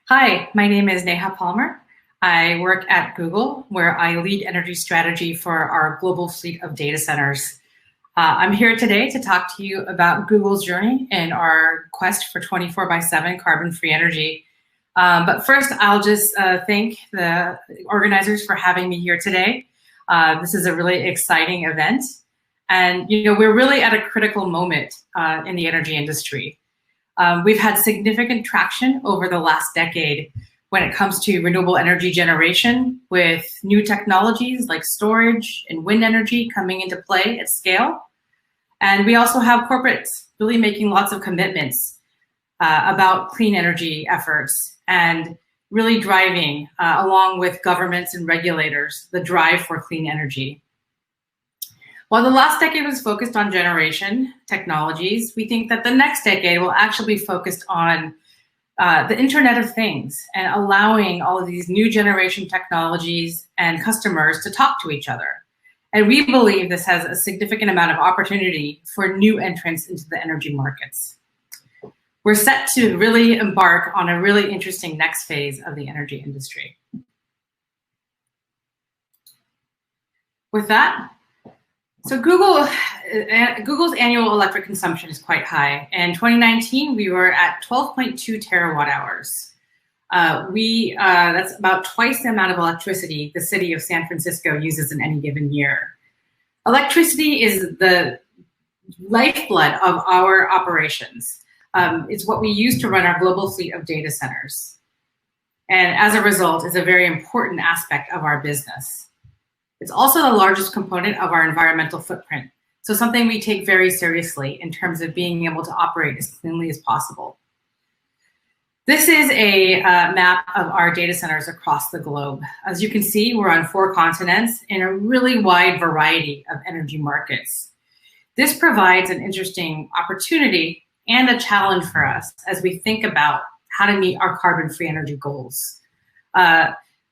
Hi, my name is Neha Palmer. I work at Google, where I lead energy strategy for our global fleet of data centers. I'm here today to talk to you about Google's journey in our quest for 24/7 carbon-free energy. But first, I'll just thank the organizers for having me here today. This is a really exciting event. And we're really at a critical moment in the energy industry. We've had significant traction over the last decade when it comes to renewable energy generation, with new technologies like storage and wind energy coming into play at scale. And we also have corporates really making lots of commitments about clean energy efforts and really driving, along with governments and regulators, the drive for clean energy. While the last decade was focused on generation technologies, we think that the next decade will actually be focused on the Internet of Things and allowing all of these new generation technologies and customers to talk to each other. And we believe this has a significant amount of opportunity for new entrants into the energy markets. We're set to really embark on a really interesting next phase of the energy industry. With that, so Google's annual electric consumption is quite high. In 2019, we were at 12.2 terawatt hours. That's about twice the amount of electricity the city of San Francisco uses in any given year. Electricity is the lifeblood of our operations. It's what we use to run our global fleet of data centers. And as a result, it's a very important aspect of our business. It's also the largest component of our environmental footprint, so something we take very seriously in terms of being able to operate as cleanly as possible. This is a map of our data centers across the globe. As you can see, we're on 4 continents in a really wide variety of energy markets. This provides an interesting opportunity and a challenge for us as we think about how to meet our carbon-free energy goals.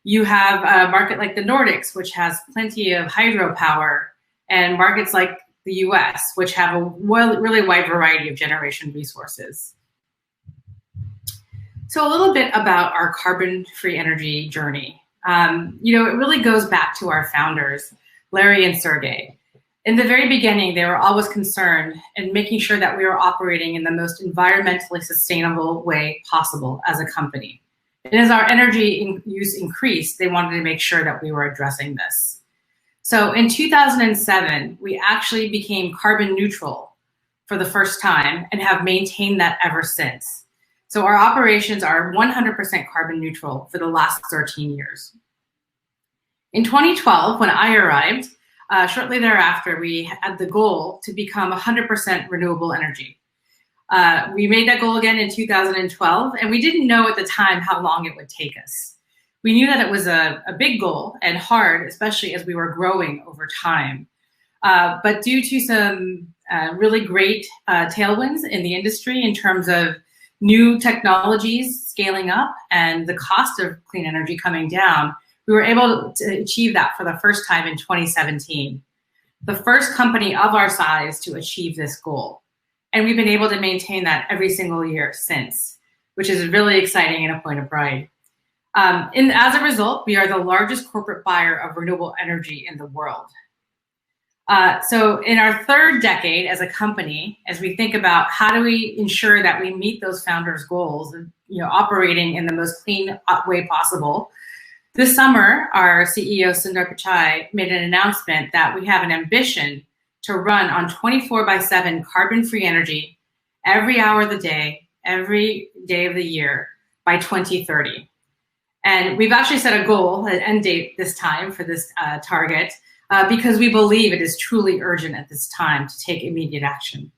You have a market like the Nordics, which has plenty of hydropower, and markets like the US, which have a really wide variety of generation resources. So a little bit about our carbon-free energy journey. It really goes back to our founders, Larry and Sergey. In the very beginning, they were always concerned in making sure that we were operating in the most environmentally sustainable way possible as a company. And as our energy use increased, they wanted to make sure that we were addressing this. So in 2007, we actually became carbon neutral for the first time and have maintained that ever since. So our operations are 100% carbon neutral for the last 13 years. In 2012, when I arrived, shortly thereafter, we had the goal to become 100% renewable energy. We made that goal again in 2012, and we didn't know at the time how long it would take us. We knew that it was a big goal and hard, especially as we were growing over time. But due to some really great tailwinds in the industry in terms of new technologies scaling up and the cost of clean energy coming down, we were able to achieve that for the first time in 2017. The first company of our size to achieve this goal. And we've been able to maintain that every single year since, which is really exciting and a point of pride. And as a result, we are the largest corporate buyer of renewable energy in the world. So in our 3rd decade as a company, as we think about how do we ensure that we meet those founders' goals of operating in the most clean way possible, this summer, our CEO, Sundar Pichai, made an announcement that we have an ambition to run on 24/7 carbon-free energy every hour of the day, every day of the year by 2030. And we've actually set a goal, an end date this time for this target, because we believe it is truly urgent at this time to take immediate action.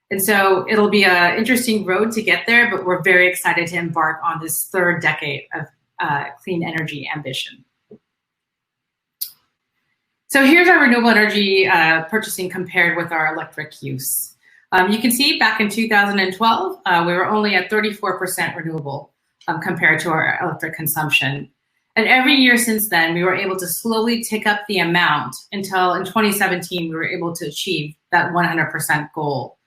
And so it'll be an interesting road to get there, but we're very excited to embark on this 3rd decade of clean energy ambition. So here's our renewable energy purchasing compared with our electric use. You can see back in 2012, we were only at 34% renewable compared to our electric consumption. And every year since then, we were able to slowly tick up the amount until in 2017, we were able to achieve that 100% goal.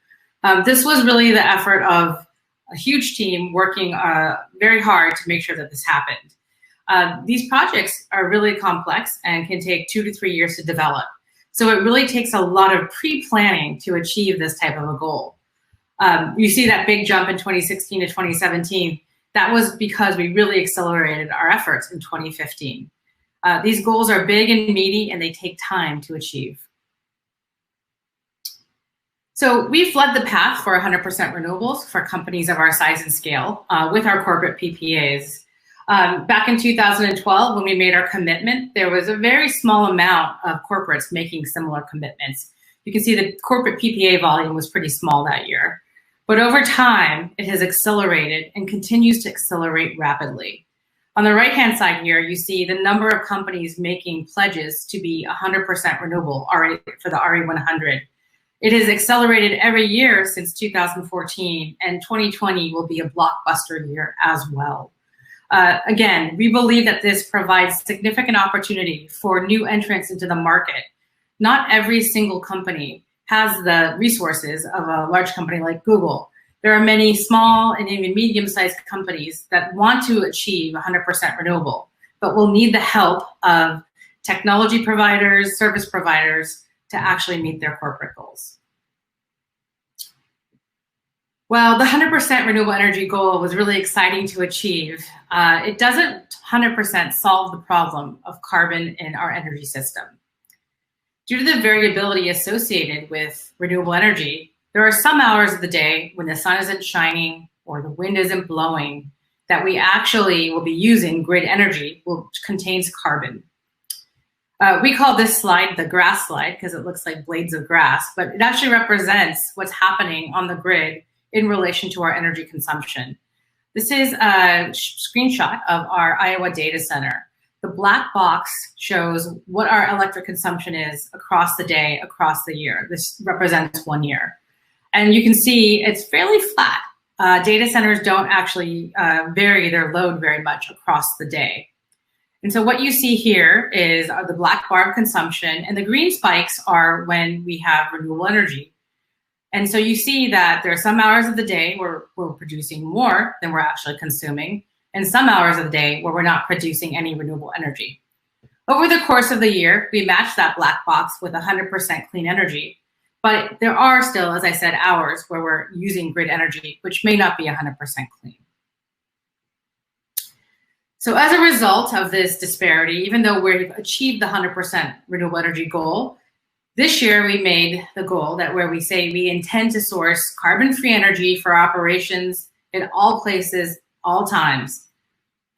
This was really the effort of a huge team working very hard to make sure that this happened. These projects are really complex and can take 2 to 3 years to develop. So it really takes a lot of pre-planning to achieve this type of a goal. You see that big jump in 2016 to 2017. That was because we really accelerated our efforts in 2015. These goals are big and meaty, and they take time to achieve. So we've led the path for 100% renewables for companies of our size and scale with our corporate PPAs. Back in 2012, when we made our commitment, there was a very small amount of corporates making similar commitments. You can see the corporate PPA volume was pretty small that year. But over time, it has accelerated and continues to accelerate rapidly. On the right-hand side here, you see the number of companies making pledges to be 100% renewable for the RE100. It has accelerated every year since 2014, and 2020 will be a blockbuster year as well. Again, we believe that this provides significant opportunity for new entrants into the market. Not every single company has the resources of a large company like Google. There are many small and even medium-sized companies that want to achieve 100% renewable, but will need the help of technology providers, service providers to actually meet their corporate goals. Well, the 100% renewable energy goal was really exciting to achieve. It doesn't 100% solve the problem of carbon in our energy system. Due to the variability associated with renewable energy, there are some hours of the day when the sun isn't shining or the wind isn't blowing that we actually will be using grid energy, which contains carbon. We call this slide the grass slide because it looks like blades of grass, but it actually represents what's happening on the grid in relation to our energy consumption. This is a screenshot of our Iowa data center. The black box shows what our electric consumption is across the day, across the year. This represents 1 year. And you can see it's fairly flat. Data centers don't actually vary their load very much across the day. And so what you see here is the black bar of consumption, and the green spikes are when we have renewable energy. And so you see that there are some hours of the day where we're producing more than we're actually consuming, and some hours of the day where we're not producing any renewable energy. Over the course of the year, we match that black box with 100% clean energy. But there are still, as I said, hours where we're using grid energy, which may not be 100% clean. So as a result of this disparity, even though we've achieved the 100% renewable energy goal, this year we made the goal that where we say we intend to source carbon-free energy for operations in all places, all times,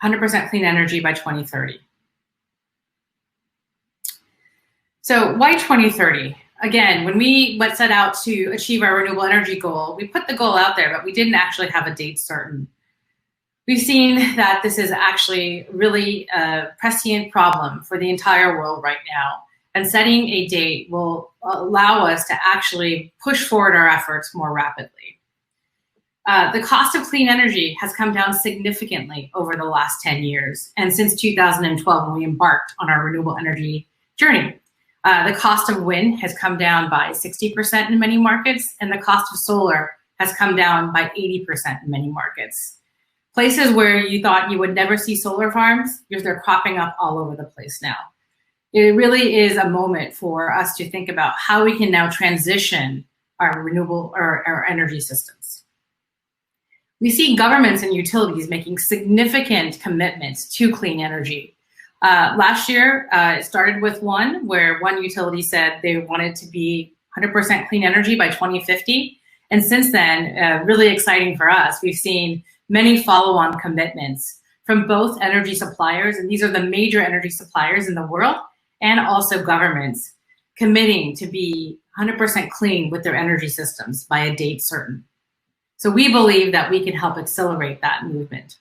100% clean energy by 2030. So why 2030? Again, when we set out to achieve our renewable energy goal, we put the goal out there, but we didn't actually have a date certain. We've seen that this is actually really a prescient problem for the entire world right now. And setting a date will allow us to actually push forward our efforts more rapidly. The cost of clean energy has come down significantly over the last 10 years, and since 2012 when we embarked on our renewable energy journey. The cost of wind has come down by 60% in many markets, and the cost of solar has come down by 80% in many markets. Places where you thought you would never see solar farms, they're cropping up all over the place now. It really is a moment for us to think about how we can now transition our renewable or our energy systems. We see governments and utilities making significant commitments to clean energy. Last year, it started with one where one utility said they wanted to be 100% clean energy by 2050. And since then, really exciting for us, we've seen many follow-on commitments from both energy suppliers, and these are the major energy suppliers in the world, and also governments committing to be 100% clean with their energy systems by a date certain. So we believe that we can help accelerate that movement.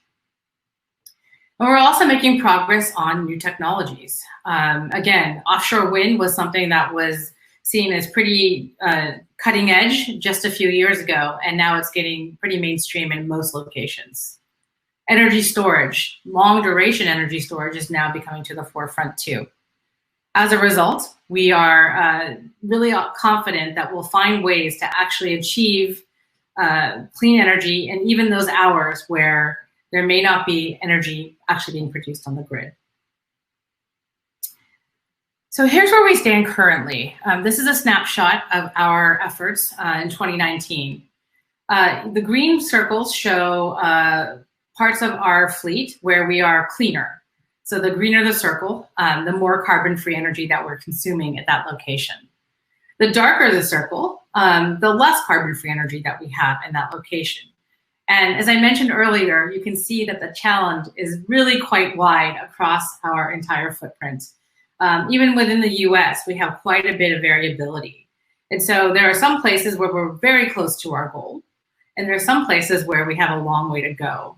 And we're also making progress on new technologies. Again, offshore wind was something that was seen as pretty cutting edge just a few years ago, and now it's getting pretty mainstream in most locations. Energy storage, long duration energy storage is now becoming to the forefront too. As a result, we are really confident that we'll find ways to actually achieve clean energy, and even those hours where there may not be energy actually being produced on the grid. So here's where we stand currently. This is a snapshot of our efforts in 2019. The green circles show parts of our fleet where we are cleaner. So the greener the circle, the more carbon-free energy that we're consuming at that location. The darker the circle, the less carbon-free energy that we have in that location. And as I mentioned earlier, you can see that the challenge is really quite wide across our entire footprint. Even within the US, we have quite a bit of variability. And so there are some places where we're very close to our goal, and there are some places where we have a long way to go.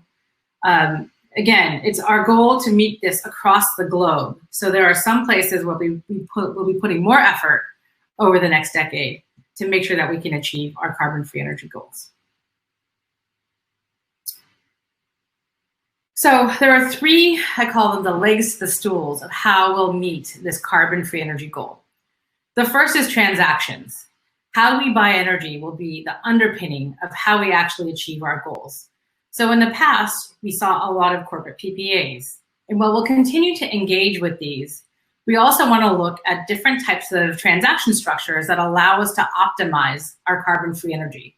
Again, it's our goal to meet this across the globe. So there are some places where we'll be putting more effort over the next decade to make sure that we can achieve our carbon-free energy goals. So there are three, I call them the legs to the stools of how we'll meet this carbon-free energy goal. The first is transactions. How we buy energy will be the underpinning of how we actually achieve our goals. So in the past, we saw a lot of corporate PPAs. And while we'll continue to engage with these, we also want to look at different types of transaction structures that allow us to optimize our carbon-free energy.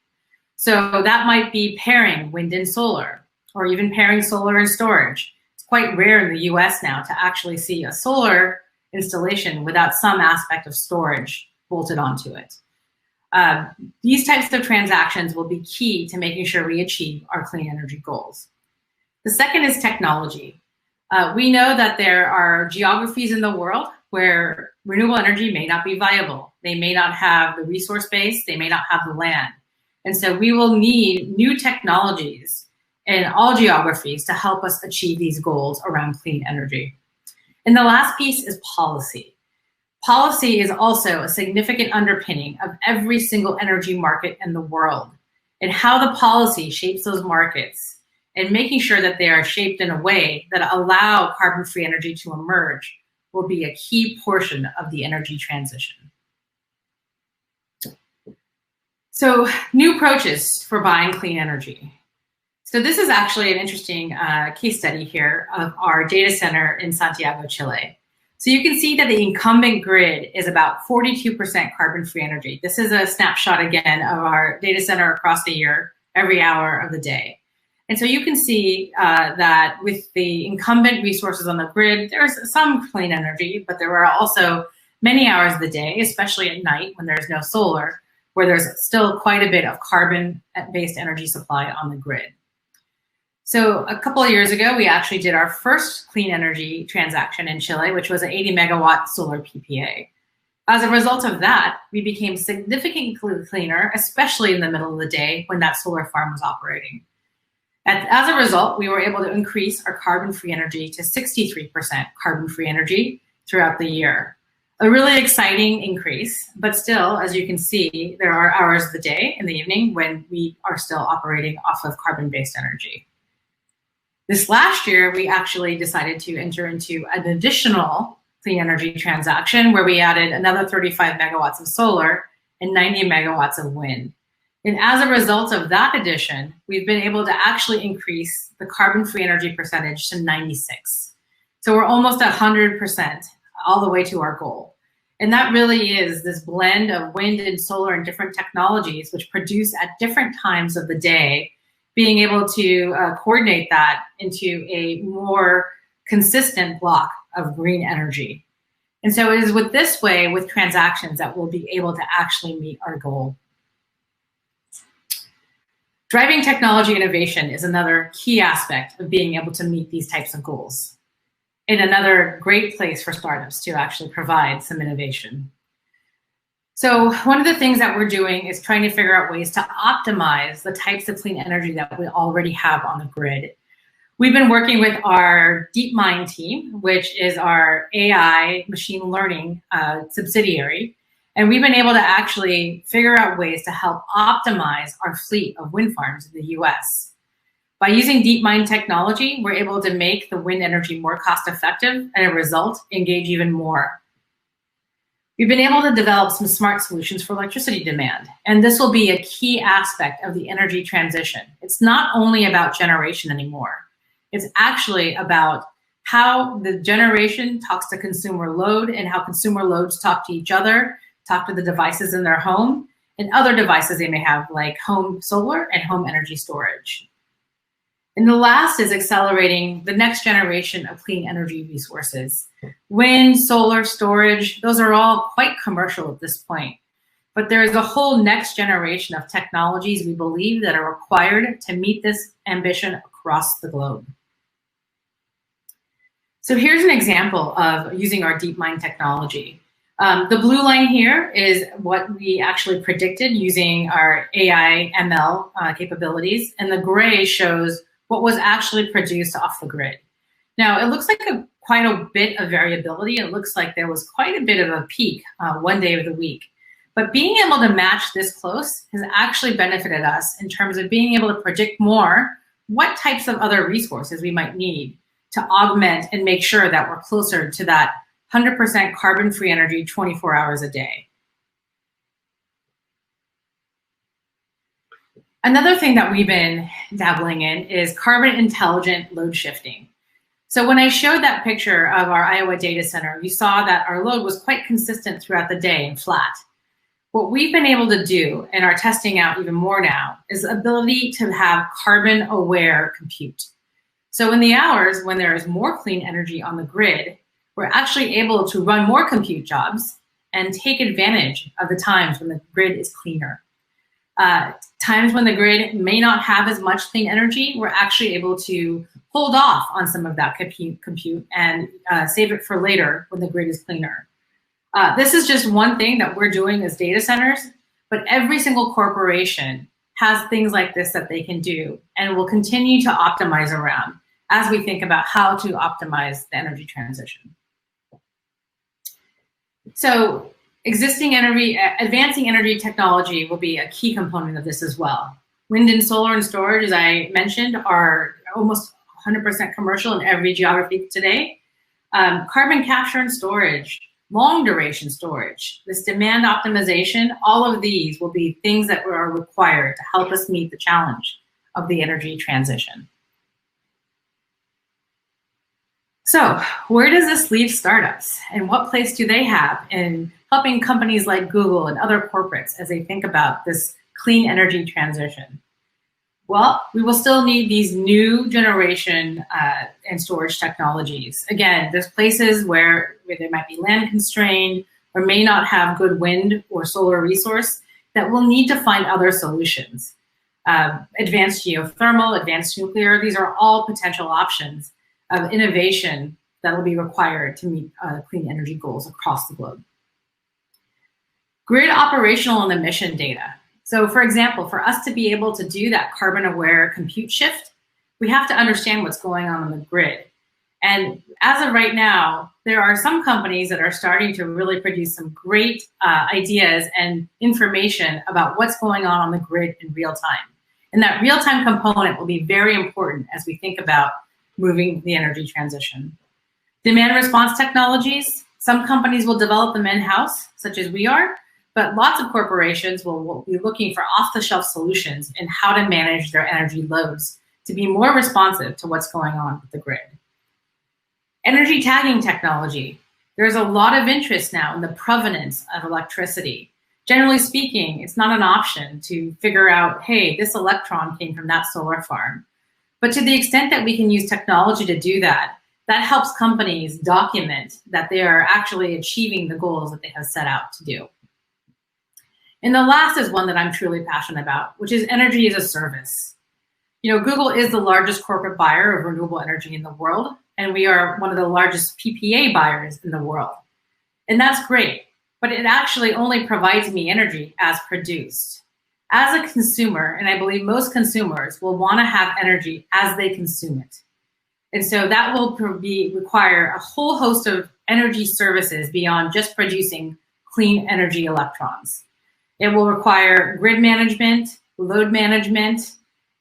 So that might be pairing wind and solar, or even pairing solar and storage. It's quite rare in the US now to actually see a solar installation without some aspect of storage bolted onto it. These types of transactions will be key to making sure we achieve our clean energy goals. The second is technology. We know that there are geographies in the world where renewable energy may not be viable. They may not have the resource base, they may not have the land. And so we will need new technologies in all geographies to help us achieve these goals around clean energy. And the last piece is policy. Policy is also a significant underpinning of every single energy market in the world, and how the policy shapes those markets and making sure that they are shaped in a way that allow carbon-free energy to emerge will be a key portion of the energy transition. So new approaches for buying clean energy. So this is actually an interesting case study here of our data center in Santiago, Chile. So you can see that the incumbent grid is about 42% carbon-free energy. This is a snapshot again of our data center across the year, every hour of the day. And so you can see that with the incumbent resources on the grid, there's some clean energy, but there are also many hours of the day, especially at night when there's no solar, where there's still quite a bit of carbon-based energy supply on the grid. So a couple of years ago, we actually did our first clean energy transaction in Chile, which was an 80 megawatt solar PPA. As a result of that, we became significantly cleaner, especially in the middle of the day when that solar farm was operating. And as a result, we were able to increase our carbon-free energy to 63% carbon-free energy throughout the year. A really exciting increase, but still, as you can see, there are hours of the day in the evening when we are still operating off of carbon-based energy. This last year, we actually decided to enter into an additional clean energy transaction where we added another 35 megawatts of solar and 90 megawatts of wind. And as a result of that addition, we've been able to actually increase the carbon-free energy percentage to 96. So we're almost 100% all the way to our goal. And that really is this blend of wind and solar and different technologies which produce at different times of the day, being able to coordinate that into a more consistent block of green energy. And so it is with this way, with transactions, that we'll be able to actually meet our goal. Driving technology innovation is another key aspect of being able to meet these types of goals, and another great place for startups to actually provide some innovation. So one of the things that we're doing is trying to figure out ways to optimize the types of clean energy that we already have on the grid. We've been working with our DeepMind team, which is our AI machine learning subsidiary. And we've been able to actually figure out ways to help optimize our fleet of wind farms in the US. By using DeepMind technology, we're able to make the wind energy more cost effective and as a result, engage even more. We've been able to develop some smart solutions for electricity demand, and this will be a key aspect of the energy transition. It's not only about generation anymore. It's actually about how the generation talks to consumer load and how consumer loads talk to each other, talk to the devices in their home, and other devices they may have like home solar and home energy storage. And the last is accelerating the next generation of clean energy resources. Wind, solar, storage, those are all quite commercial at this point. But there is a whole next generation of technologies we believe that are required to meet this ambition across the globe. So here's an example of using our DeepMind technology. The blue line here is what we actually predicted using our AI ML capabilities, and the gray shows what was actually produced off the grid. Now, it looks like quite a bit of variability. It looks like there was quite a bit of a peak one day of the week. But being able to match this close has actually benefited us in terms of being able to predict more what types of other resources we might need to augment and make sure that we're closer to that 100% carbon-free energy 24 hours a day. Another thing that we've been dabbling in is carbon intelligent load shifting. So when I showed that picture of our Iowa data center, you saw that our load was quite consistent throughout the day and flat. What we've been able to do and are testing out even more now is the ability to have carbon aware compute. So in the hours when there is more clean energy on the grid, we're actually able to run more compute jobs and take advantage of the times when the grid is cleaner. Times when the grid may not have as much clean energy, we're actually able to hold off on some of that compute and save it for later when the grid is cleaner. This is just one thing that we're doing as data centers, but every single corporation has things like this that they can do and will continue to optimize around as we think about how to optimize the energy transition. So advancing energy technology will be a key component of this as well. Wind and solar and storage, as I mentioned, are almost 100% commercial in every geography today. Carbon capture and storage, long duration storage, this demand optimization, all of these will be things that are required to help us meet the challenge of the energy transition. So where does this leave startups, and what place do they have in helping companies like Google and other corporates as they think about this clean energy transition? Well, we will still need these new generation and storage technologies. Again, there's places where they might be land constrained or may not have good wind or solar resource that will need to find other solutions. Advanced geothermal, advanced nuclear, these are all potential options of innovation that will be required to meet clean energy goals across the globe. Grid operational and emission data. So for example, for us to be able to do that carbon aware compute shift, we have to understand what's going on the grid. And as of right now, there are some companies that are starting to really produce some great ideas and information about what's going on the grid in real time. And that real-time component will be very important as we think about moving the energy transition. Demand response technologies, some companies will develop them in-house, such as we are, but lots of corporations will be looking for off-the-shelf solutions in how to manage their energy loads to be more responsive to what's going on with the grid. Energy tagging technology. There's a lot of interest now in the provenance of electricity. Generally speaking, it's not an option to figure out, hey, this electron came from that solar farm. But to the extent that we can use technology to do that, that helps companies document that they are actually achieving the goals that they have set out to do. And the last is one that I'm truly passionate about, which is energy as a service. You know, Google is the largest corporate buyer of renewable energy in the world, and we are one of the largest PPA buyers in the world. And that's great, but it actually only provides me energy as produced. As a consumer, and I believe most consumers will want to have energy as they consume it. And so that will require a whole host of energy services beyond just producing clean energy electrons. It will require grid management, load management,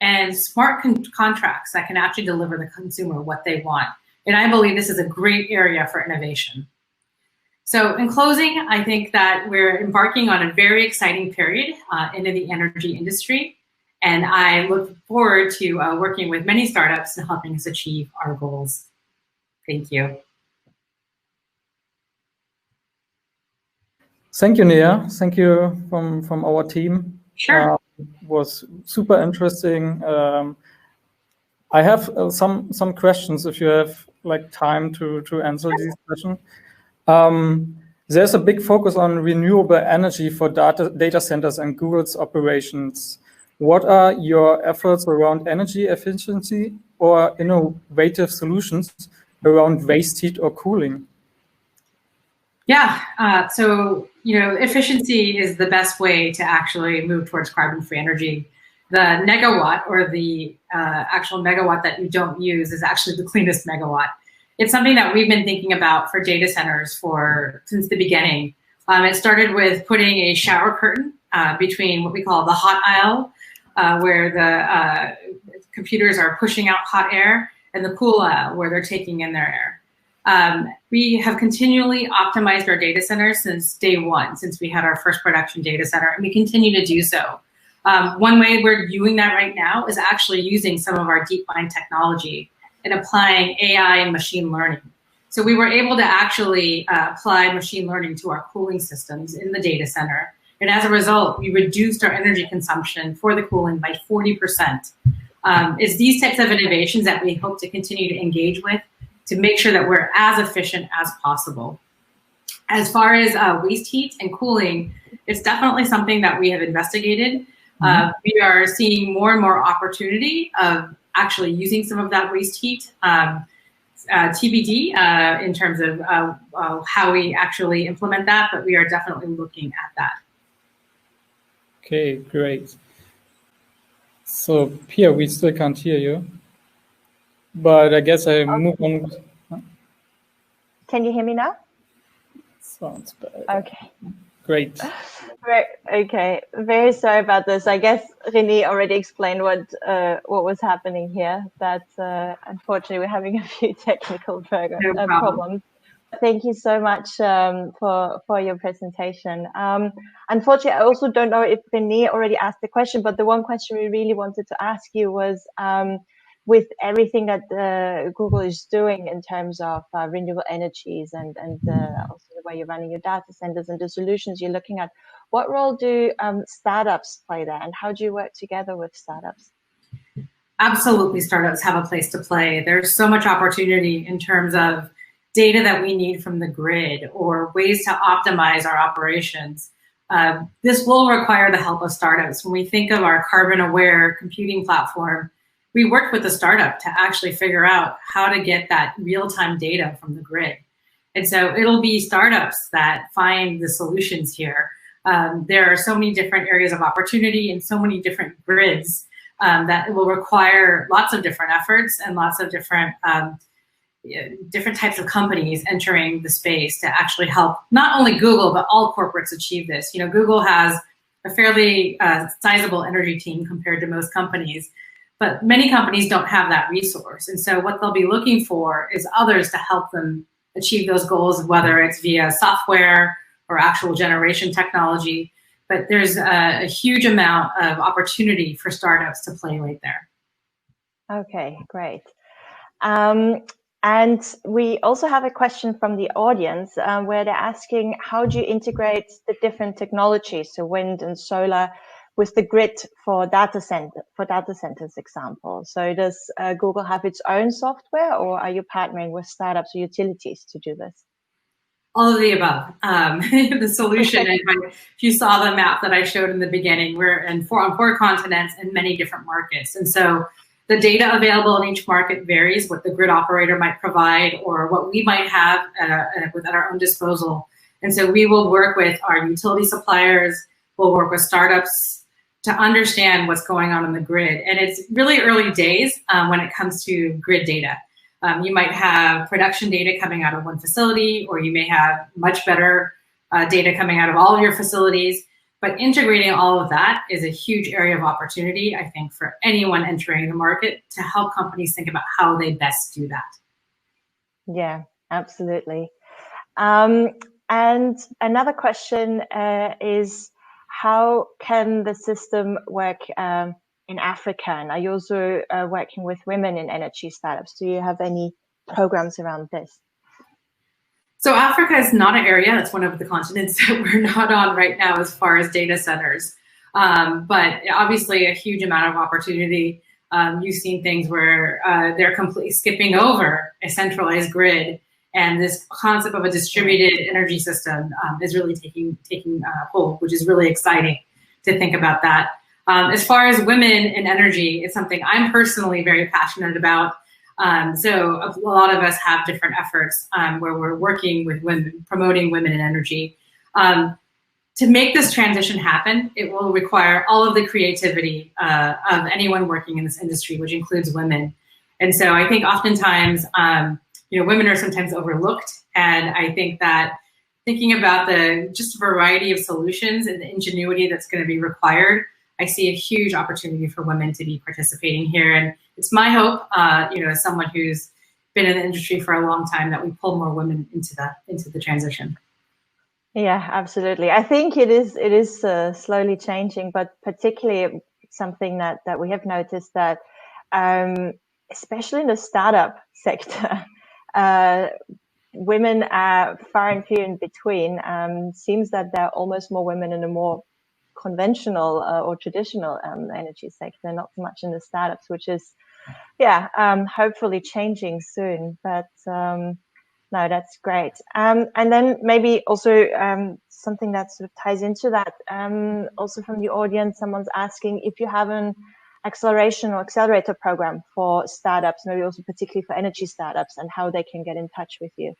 and smart contracts that can actually deliver the consumer what they want. And I believe this is a great area for innovation. So in closing, I think that we're embarking on a very exciting period into the energy industry. And I look forward to working with many startups and helping us achieve our goals. Thank you. Thank you, Neha. Thank you from our team. Sure. Was super interesting. I have some questions if you have like time to answer these questions. There's a big focus on renewable energy for data centers and Google's operations. What are your efforts around energy efficiency or innovative solutions around waste heat or cooling? Yeah, so efficiency is the best way to actually move towards carbon-free energy. The negawatt, or the actual megawatt that you don't use, is actually the cleanest megawatt. It's something that we've been thinking about for data centers since the beginning. It started with putting a shower curtain between what we call the hot aisle, where the computers are pushing out hot air, and the cool aisle, where they're taking in their air. We have continually optimized our data centers since day one, since we had our first production data center, and we continue to do so. One way we're doing that right now is actually using some of our DeepMind technology and applying AI and machine learning. So we were able to actually apply machine learning to our cooling systems in the data center. And as a result, we reduced our energy consumption for the cooling by 40%. It's these types of innovations that we hope to continue to engage with to make sure that we're as efficient as possible. As far as waste heat and cooling, it's definitely something that we have investigated. We are seeing more and more opportunity of actually using some of that waste heat, TBD, in terms of how we actually implement that, but we are definitely looking at that. Okay, great. So, Pia, we still can't hear you, but I guess I move on. Can you hear me now? Sounds better. Okay. Great. Right. Okay. Very sorry about this. I guess René already explained what was happening here. That unfortunately we're having a few technical problems. Thank you so much for your presentation. Unfortunately, I also don't know if René already asked the question, but the one question we really wanted to ask you was, with everything that Google is doing in terms of renewable energies and also the way you're running your data centers and the solutions you're looking at, what role do startups play there, and how do you work together with startups? Absolutely, startups have a place to play. There's so much opportunity in terms of data that we need from the grid or ways to optimize our operations. This will require the help of startups. When we think of our carbon-aware computing platform, we worked with a startup to actually figure out how to get that real-time data from the grid. And so it'll be startups that find the solutions here. There are so many different areas of opportunity and so many different grids that will require lots of different efforts and lots of different types of companies entering the space to actually help not only Google, but all corporates achieve this. Google has a fairly sizable energy team compared to most companies, but many companies don't have that resource. And so what they'll be looking for is others to help them achieve those goals, whether it's via software or actual generation technology. But there's a huge amount of opportunity for startups to play right there. Okay, great. And we also have a question from the audience where they're asking, how do you integrate the different technologies, so wind and solar, with the grid for data centers example? So does Google have its own software, or are you partnering with startups or utilities to do this? All of the above. The solution, if you saw the map that I showed in the beginning, we're on four continents and many different markets. And so the data available in each market varies, what the grid operator might provide or what we might have at our own disposal. And so we will work with our utility suppliers, we'll work with startups to understand what's going on in the grid. And it's really early days when it comes to grid data. You might have production data coming out of one facility, or you may have much better data coming out of all of your facilities. But integrating all of that is a huge area of opportunity, I think, for anyone entering the market to help companies think about how they best do that. Yeah, absolutely. And another question is, how can the system work in Africa? And are you also working with women in energy startups? Do you have any programs around this? So Africa is not an area, that's one of the continents that we're not on right now as far as data centers. But obviously a huge amount of opportunity. You've seen things where they're completely skipping over a centralized grid, and this concept of a distributed energy system is really taking hold, which is really exciting to think about that. As far as women in energy, it's something I'm personally very passionate about. So a lot of us have different efforts where we're working with women, promoting women in energy. To make this transition happen, it will require all of the creativity of anyone working in this industry, which includes women. And so I think oftentimes, women are sometimes overlooked. And I think that thinking about the just variety of solutions and the ingenuity that's going to be required, I see a huge opportunity for women to be participating here. And it's my hope, as someone who's been in the industry for a long time, that we pull more women into the transition. Yeah, absolutely. I think it is slowly changing, but particularly something that we have noticed that, especially in the startup sector, women are far and few in between. Seems that there are almost more women in a more conventional or traditional energy sector, not so much in the startups, which is, hopefully changing soon. But no, that's great. And then maybe also something that sort of ties into that, also from the audience, someone's asking if you have an acceleration or accelerator program for startups, maybe also particularly for energy startups, and how they can get in touch with you.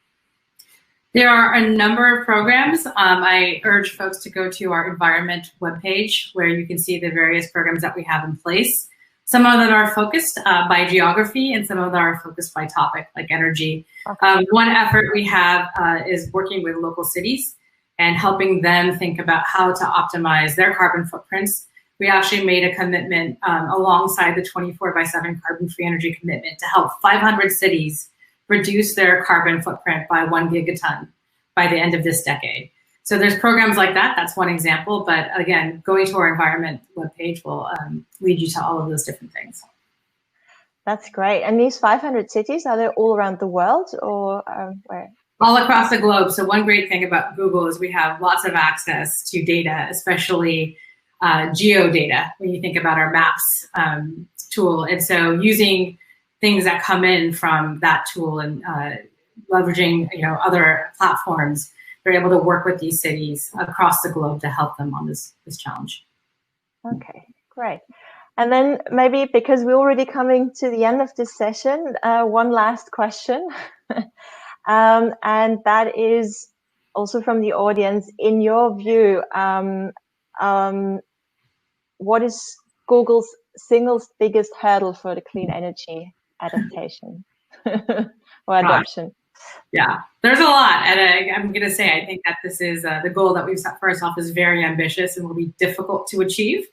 There are a number of programs. I urge folks to go to our environment webpage, where you can see the various programs that we have in place. Some of them are focused by geography, and some of them are focused by topic, like energy. Okay. One effort we have is working with local cities and helping them think about how to optimize their carbon footprints. We actually made a commitment alongside the 24/7 carbon-free energy commitment to help 500 cities reduce their carbon footprint by 1 gigaton by the end of this decade. So there's programs like that. That's one example. But again, going to our environment webpage will lead you to all of those different things. That's great. And these 500 cities, are they all around the world, or where? All across the globe. So one great thing about Google is we have lots of access to data, especially geodata, when you think about our maps tool. And so using things that come in from that tool and leveraging other platforms, they're able to work with these cities across the globe to help them on this challenge. Okay, great. And then maybe, because we're already coming to the end of this session, one last question. And that is also from the audience. In your view, what is Google's single biggest hurdle for the clean energy adaptation or adoption? Yeah, there's a lot. And I'm going to say, I think that this is the goal that we've set for ourselves is very ambitious and will be difficult to achieve. It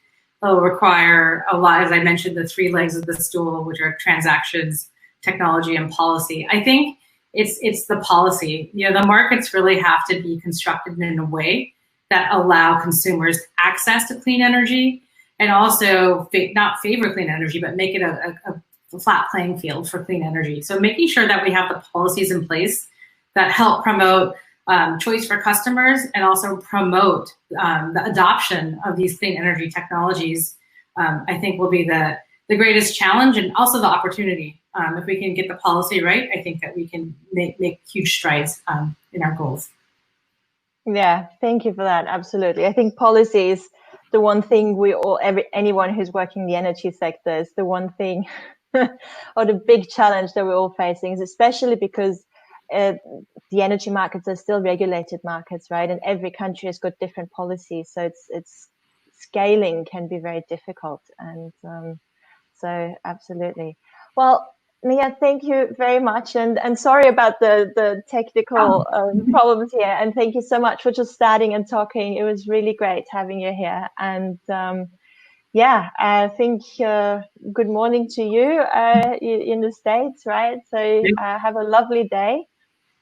will require a lot, as I mentioned, the 3 legs of the stool, which are transactions, technology, and policy. I think it's the policy. The markets really have to be constructed in a way that allow consumers access to clean energy, and also not favor clean energy, but make it a flat playing field for clean energy. So making sure that we have the policies in place that help promote choice for customers and also promote the adoption of these clean energy technologies, I think will be the greatest challenge, and also the opportunity. If we can get the policy right, I think that we can make huge strides in our goals. Yeah, thank you for that. Absolutely. I think policy is the one thing anyone who's working in the energy sector is the one thing or the big challenge that we're all facing, especially because the energy markets are still regulated markets, right? And every country has got different policies. So it's scaling can be very difficult. And so absolutely. Well, Neha, thank you very much. And sorry about the technical problems here. And thank you so much for just starting and talking. It was really great having you here. And I think good morning to you in the States, right? So have a lovely day.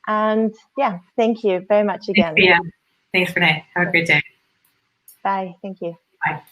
And yeah, thank you very much again. Thanks, Renee. Have a great day. Bye. Thank you. Bye.